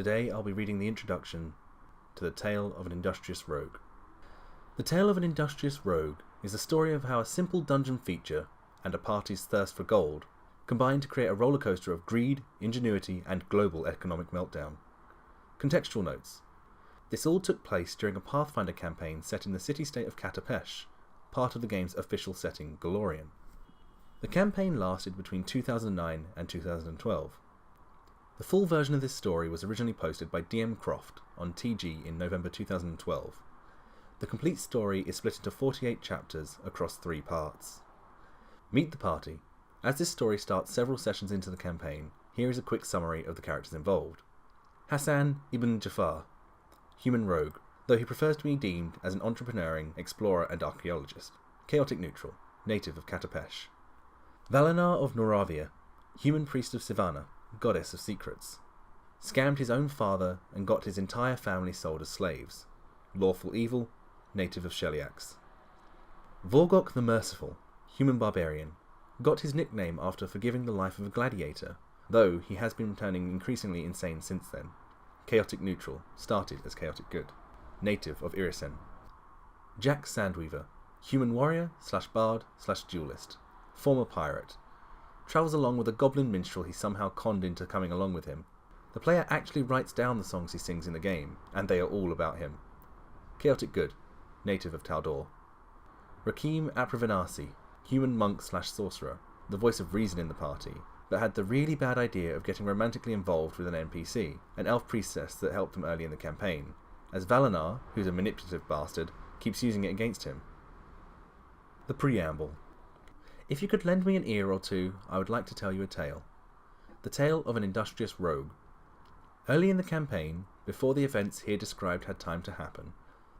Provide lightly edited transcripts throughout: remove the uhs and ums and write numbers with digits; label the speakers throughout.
Speaker 1: Today I'll be reading the introduction to The Tale of an Industrious Rogue. The Tale of an Industrious Rogue is the story of how a simple dungeon feature and a party's thirst for gold combine to create a rollercoaster of greed, ingenuity, and global economic meltdown. Contextual Notes. This all took place during a Pathfinder campaign set in the city-state of Katapesh, part of the game's official setting, Golorian. The campaign lasted between 2009 and 2012. The full version of this story was originally posted by DM Kroft on TG in November 2012. The complete story is split into 48 chapters across 3 parts. Meet the party. As this story starts several sessions into the campaign, here is a quick summary of the characters involved. Hassan ibn Jafar, human rogue, though he prefers to be deemed as an entrepreneuring explorer and archaeologist. Chaotic neutral, native of Katapesh. Valenar of Noravia, human priest of Sivana, goddess of secrets. Scammed his own father and got his entire family sold as slaves. Lawful evil, native of Sheliax. Vorgok the Merciful, human barbarian. Got his nickname after forgiving the life of a gladiator, though he has been turning increasingly insane since then. Chaotic neutral, started as chaotic good. Native of Irisen. Jack Sandweaver, human warrior / bard / duelist. Former pirate. Travels along with a goblin minstrel he somehow conned into coming along with him. The player actually writes down the songs he sings in the game, and they are all about him. Chaotic good, native of Taldor. Rakim Apravanasi, human monk / sorcerer, the voice of reason in the party, but had the really bad idea of getting romantically involved with an NPC, an elf priestess that helped him early in the campaign, as Valenar, who's a manipulative bastard, keeps using it against him. The Preamble. If you could lend me an ear or two, I would like to tell you a tale. The tale of an industrious rogue. Early in the campaign, before the events here described had time to happen,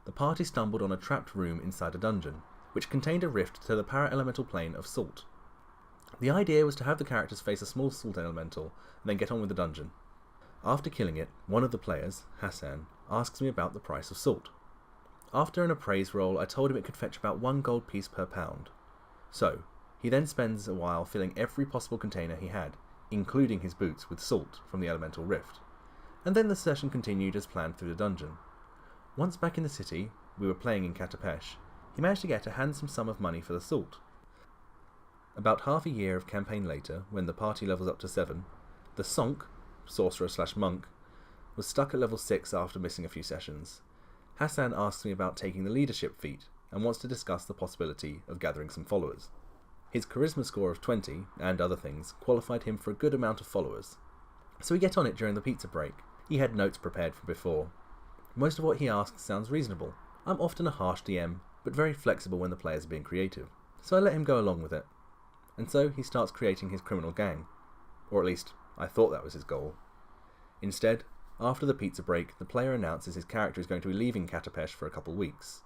Speaker 1: the party stumbled on a trapped room inside a dungeon, which contained a rift to the para-elemental plane of salt. The idea was to have the characters face a small salt elemental, and then get on with the dungeon. After killing it, one of the players, Hassan, asks me about the price of salt. After an appraise roll, I told him it could fetch about 1 gold piece per pound. So, he then spends a while filling every possible container he had, including his boots, with salt from the elemental rift. And then the session continued as planned through the dungeon. Once back in the city, we were playing in Katapesh, he managed to get a handsome sum of money for the salt. About half a year of campaign later, when the party levels up to 7, the Sonk, sorcerer / monk, was stuck at level 6 after missing a few sessions. Hassan asks me about taking the leadership feat, and wants to discuss the possibility of gathering some followers. His charisma score of 20, and other things, qualified him for a good amount of followers. So we get on it during the pizza break. He had notes prepared from before. Most of what he asks sounds reasonable. I'm often a harsh DM, but very flexible when the players are being creative, so I let him go along with it. And so he starts creating his criminal gang. Or at least, I thought that was his goal. Instead, after the pizza break, the player announces his character is going to be leaving Katapesh for a couple weeks.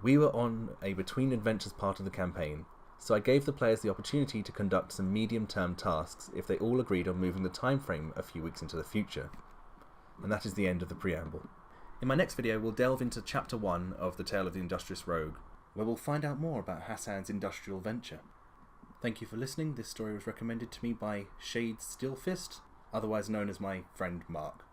Speaker 1: We were on a between adventures part of the campaign, so I gave the players the opportunity to conduct some medium-term tasks if they all agreed on moving the time frame a few weeks into the future. And that is the end of the preamble. In my next video, we'll delve into Chapter 1 of The Tale of the Industrious Rogue, where we'll find out more about Hassan's industrial venture. Thank you for listening. This story was recommended to me by Shade Steelfist, otherwise known as my friend Mark.